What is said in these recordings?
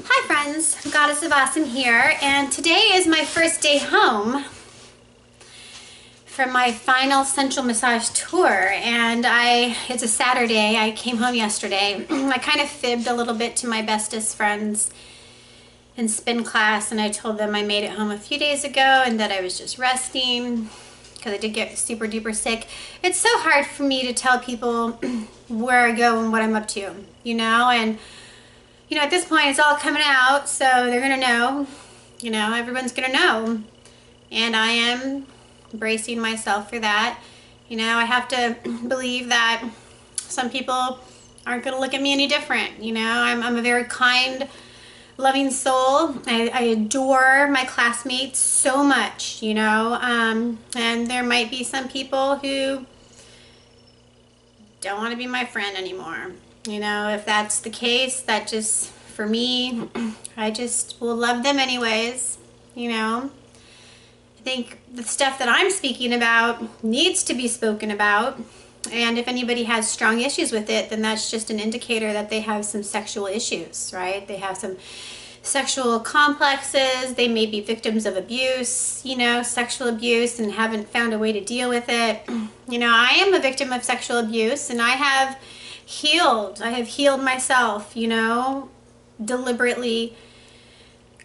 Hi friends, Goddess of Awesome here, and today is my first day home from my final Sensual Massage tour, and it's a Saturday. I came home yesterday. I kind of fibbed a little bit to my bestest friends in spin class, and I told them I made it home a few days ago and that I was just resting because I did get super duper sick. It's so hard for me to tell people where I go and what I'm up to, and at this point it's all coming out, so they're gonna know, everyone's gonna know, and I am bracing myself for that. I have to believe that some people aren't gonna look at me any different. I'm a very kind, loving soul. I adore my classmates so much, and there might be some people who don't want to be my friend anymore. If that's the case, that just, for me, I just will love them anyways. I think the stuff that I'm speaking about needs to be spoken about. And if anybody has strong issues with it, then that's just an indicator that they have some sexual issues, right? They have some sexual complexes. They may be victims of abuse, sexual abuse, and haven't found a way to deal with it. I am a victim of sexual abuse, and I have healed. I have healed myself, deliberately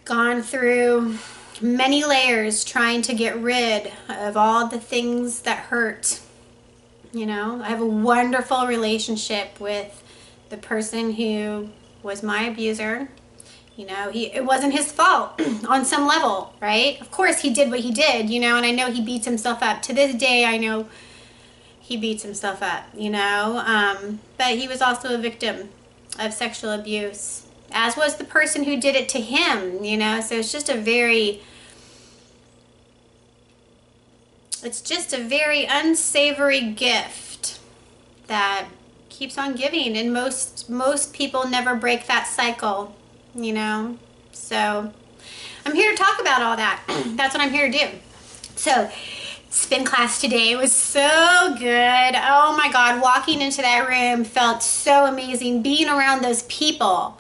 gone through many layers trying to get rid of all the things that hurt. I have a wonderful relationship with the person who was my abuser. It wasn't his fault on some level, right? Of course he did what he did, and I know he beats himself up. To this day, I know he beats himself up, but he was also a victim of sexual abuse, as was the person who did it to him, so it's just a very unsavory gift that keeps on giving, and most people never break that cycle, so I'm here to talk about all that. That's what I'm here to do. So spin class today was so good. Oh my God, walking into that room felt so amazing. Being around those people,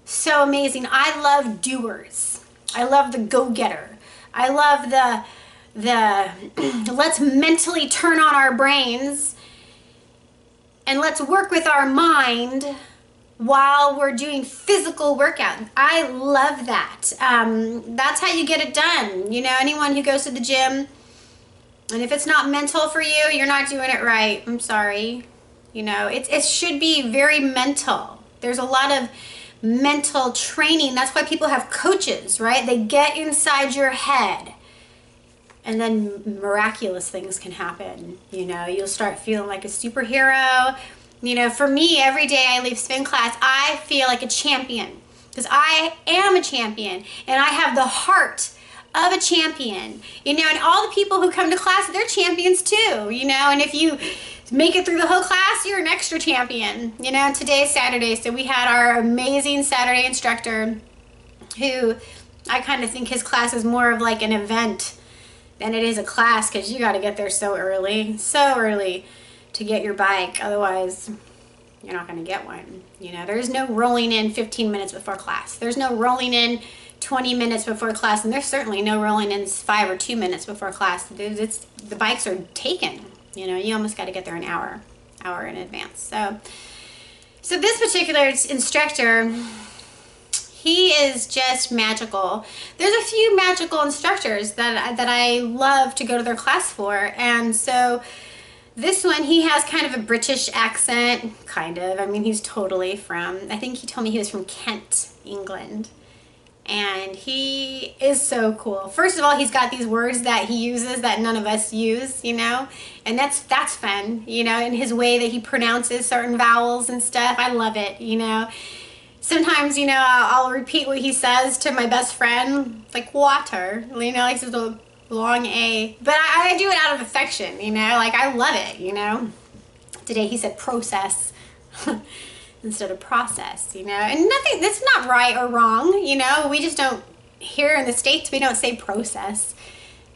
so amazing. I love doers. I love the go-getter. I love the let's mentally turn on our brains and let's work with our mind while we're doing physical workout. I love that. That's how you get it done. Anyone who goes to the gym, and if it's not mental for you, you're not doing it right. I'm sorry. It should be very mental. There's a lot of mental training. That's why people have coaches, right? They get inside your head, and then miraculous things can happen. You'll start feeling like a superhero. For me, every day I leave spin class, I feel like a champion, because I am a champion, and I have the heart of a champion, and all the people who come to class, they're champions too, and if you make it through the whole class, you're an extra champion. Today's Saturday, so we had our amazing Saturday instructor, who I kind of think his class is more of like an event than it is a class, because you got to get there so early to get your bike, otherwise you're not going to get one. There's no rolling in 15 minutes before class. There's no rolling in 20 minutes before class, and there's certainly no rolling in 5 or 2 minutes before class. The bikes are taken. You almost got to get there an hour in advance. So this particular instructor, he is just magical. There's a few magical instructors that I love to go to their class for, and so this one, he has kind of a British accent, kind of. I mean, he's totally from, I think he told me he was from Kent, England. And he is so cool. First of all, he's got these words that he uses that none of us use, and that's fun, in his way that he pronounces certain vowels and stuff. I love it, Sometimes, I'll repeat what he says to my best friend, like water, like this is a long A, but I do it out of affection, like I love it, Today he said process instead of process, and nothing, that's not right or wrong, we just don't, here in the States, we don't say process,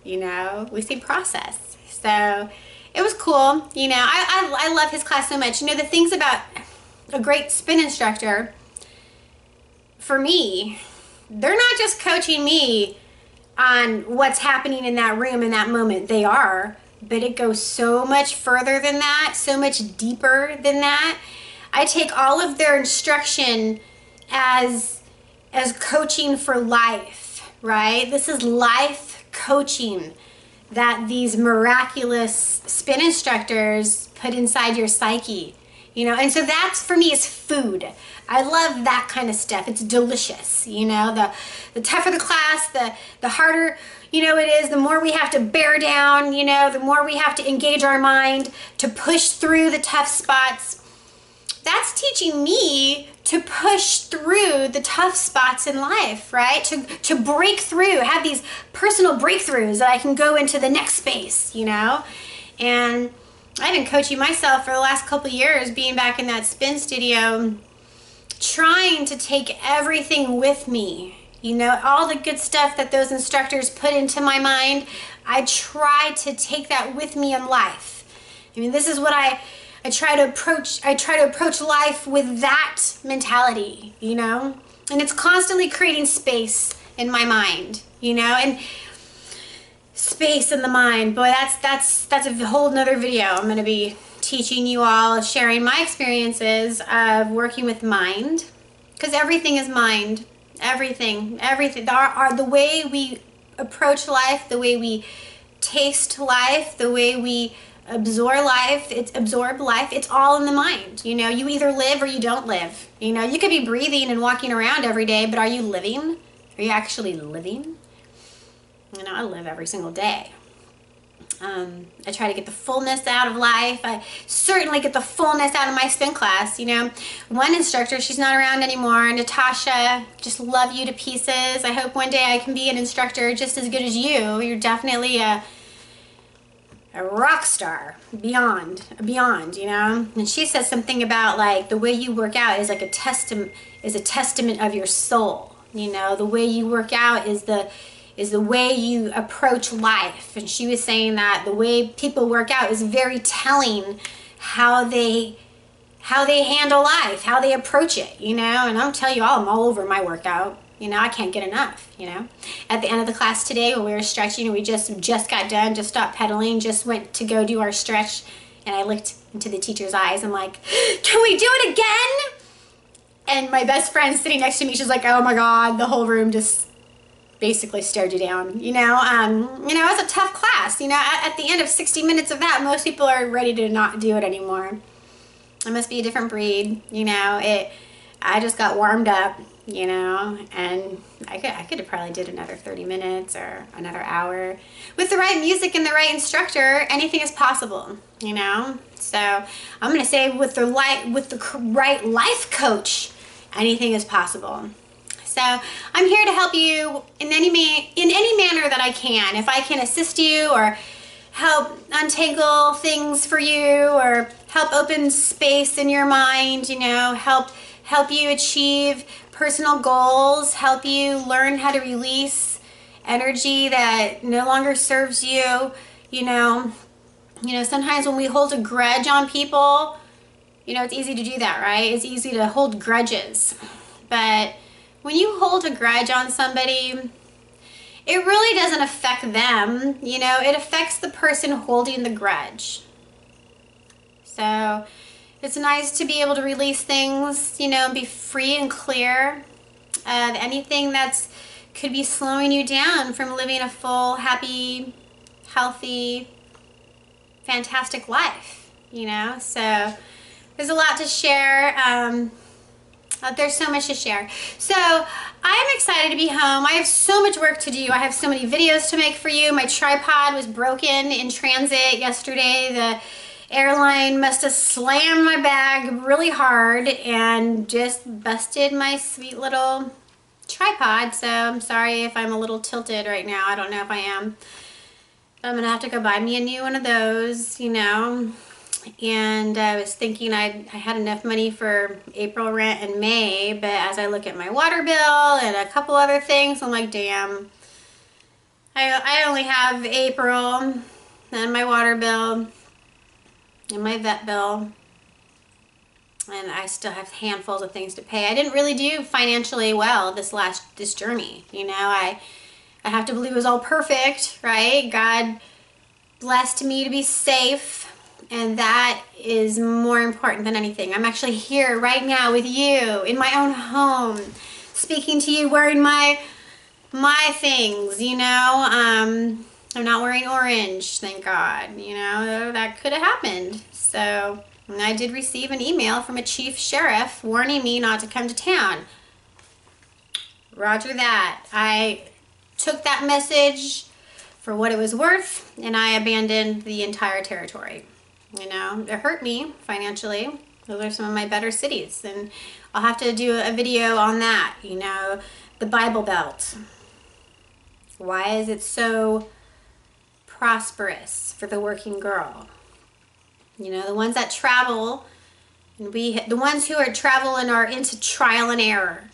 we say process. So it was cool, I love his class so much. The things about a great spin instructor, for me, they're not just coaching me on what's happening in that room in that moment. They are, but it goes so much further than that, so much deeper than that. I take all of their instruction as coaching for life, right? This is life coaching that these miraculous spin instructors put inside your psyche, you know. And so that's, for me, is food. I love that kind of stuff. It's delicious, you know. The tougher the class, the harder, you know, it is, the more we have to bear down, you know, the more we have to engage our mind to push through the tough spots. That's teaching me to push through the tough spots in life, right? To break through, have these personal breakthroughs that I can go into the next space, you know? And I've been coaching myself for the last couple of years, being back in that spin studio, trying to take everything with me. You know, all the good stuff that those instructors put into my mind, I try to take that with me in life. I mean, this is what I try to approach life with that mentality, you know? And it's constantly creating space in my mind, you know? And space in the mind, boy, that's a whole nother video. I'm going to be teaching you all, sharing my experiences of working with mind, because everything is mind. Everything. The way we approach life, the way we taste life, the way we absorb life, it's all in the mind. You know, you either live or you don't live. You know, you could be breathing and walking around every day, but are you living? Are you actually living? You know, I live every single day. I try to get the fullness out of life. I certainly get the fullness out of my spin class. You know, one instructor, she's not around anymore, Natasha, just love you to pieces. I hope one day I can be an instructor just as good as you. You're definitely a rock star, beyond, you know. And she says something about, like, the way you work out is like a testament of your soul. You know, the way you work out is the way you approach life. And she was saying that the way people work out is very telling how they handle life, how they approach it, you know. And I'll tell you all, I'm all over my workout. You know, I can't get enough, you know. At the end of the class today, when we were stretching, we just got done, just stopped pedaling, just went to go do our stretch, and I looked into the teacher's eyes. I'm like, can we do it again? And my best friend sitting next to me, she's like, oh my God, the whole room just basically stared you down, you know. You know, it was a tough class. You know, at the end of 60 minutes of that, most people are ready to not do it anymore. I must be a different breed, you know. I just got warmed up, you know, and I could have probably did another 30 minutes or another hour. With the right music and the right instructor, anything is possible, you know. So I'm gonna say with the right life coach, anything is possible. So I'm here to help you in any manner that I can. If I can assist you or help untangle things for you or help open space in your mind, you know, help you achieve personal goals, help you learn how to release energy that no longer serves you, you know. Sometimes when we hold a grudge on people, you know, it's easy to do that, right? It's easy to hold grudges. But when you hold a grudge on somebody, it really doesn't affect them, you know, it affects the person holding the grudge. So it's nice to be able to release things, you know, be free and clear of anything that's could be slowing you down from living a full, happy, healthy, fantastic life, you know. So there's a lot to share. There's so much to share. So I'm excited to be home. I have so much work to do. I have so many videos to make for you. My tripod was broken in transit yesterday. The airline must have slammed my bag really hard and just busted my sweet little tripod. So I'm sorry if I'm a little tilted right now. I don't know if I am. But I'm gonna have to go buy me a new one of those, you know. And I was thinking I had enough money for April rent and May, but as I look at my water bill and a couple other things, I'm like, damn, I only have April and my water bill and my vet bill and I still have handfuls of things to pay. I didn't really do financially well this journey. You know, I have to believe it was all perfect, right? God blessed me to be safe, and that is more important than anything. I'm actually here right now with you in my own home, speaking to you, wearing my things, you know. I'm not wearing orange, thank God. You know, that could have happened. So I did receive an email from a chief sheriff warning me not to come to town. Roger that. I took that message for what it was worth, and I abandoned the entire territory. You know, it hurt me financially. Those are some of my better cities, and I'll have to do a video on that. You know, the Bible Belt. Why is it so prosperous for the working girl? You know, the ones that travel, and the ones who are traveling are into trial and error.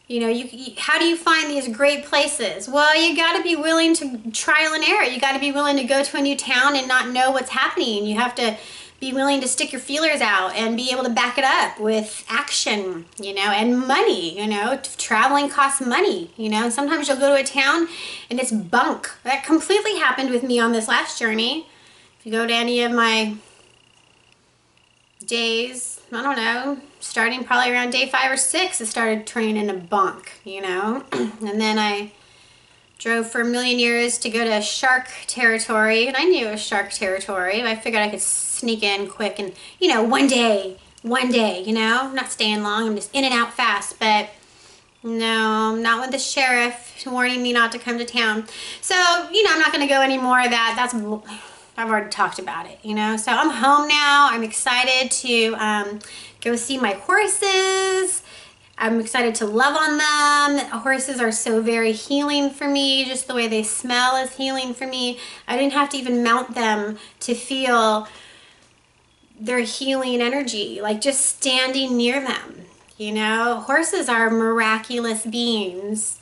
You know, how do you find these great places? Well, you got to be willing to trial and error. You got to be willing to go to a new town and not know what's happening. You have to be willing to stick your feelers out and be able to back it up with action, you know, and money. You know, traveling costs money, you know. Sometimes you'll go to a town and it's bunk. That completely happened with me on this last journey. If you go to any of my days, I don't know, starting probably around day 5 or 6, it started turning into bunk, you know. And then I drove for a million years to go to shark territory, and I knew it was shark territory. I figured I could sneak in quick and, you know, one day, you know. I'm not staying long, I'm just in and out fast. But no, not with the sheriff warning me not to come to town. So, you know, I'm not going to go any more of that. I've already talked about it, you know. So I'm home now. I'm excited to go see my horses. I'm excited to love on them. Horses are so very healing for me. Just the way they smell is healing for me. I didn't have to even mount them to feel their healing energy, like just standing near them. You know, horses are miraculous beings.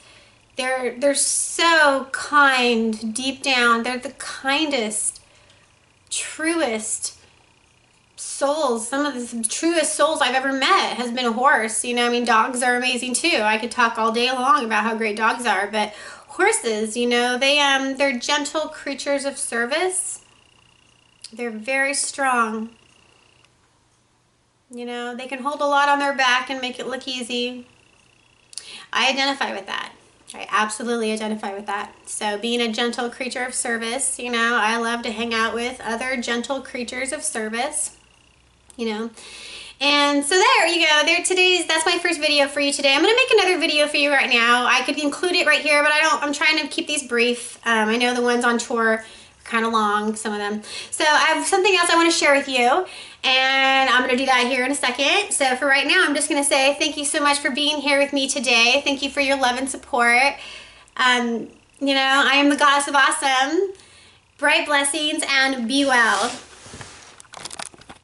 They're so kind deep down. They're the kindest, truest souls. Some of the truest souls I've ever met has been a horse. You know, I mean, dogs are amazing too. I could talk all day long about how great dogs are, but horses, you know, they're gentle creatures of service. They're very strong. You know, they can hold a lot on their back and make it look easy. I identify with that. I absolutely identify with that. So being a gentle creature of service, you know, I love to hang out with other gentle creatures of service, you know. And so there you go. That's my first video for you today. I'm going to make another video for you right now. I could include it right here, but I'm trying to keep these brief. I know the ones on tour are kind of long, some of them. So I have something else I want to share with you, and I'm going to do that here in a second. So for right now, I'm just going to say thank you so much for being here with me today. Thank you for your love and support. You know, I am the Goddess of Awesome. Bright blessings and be well.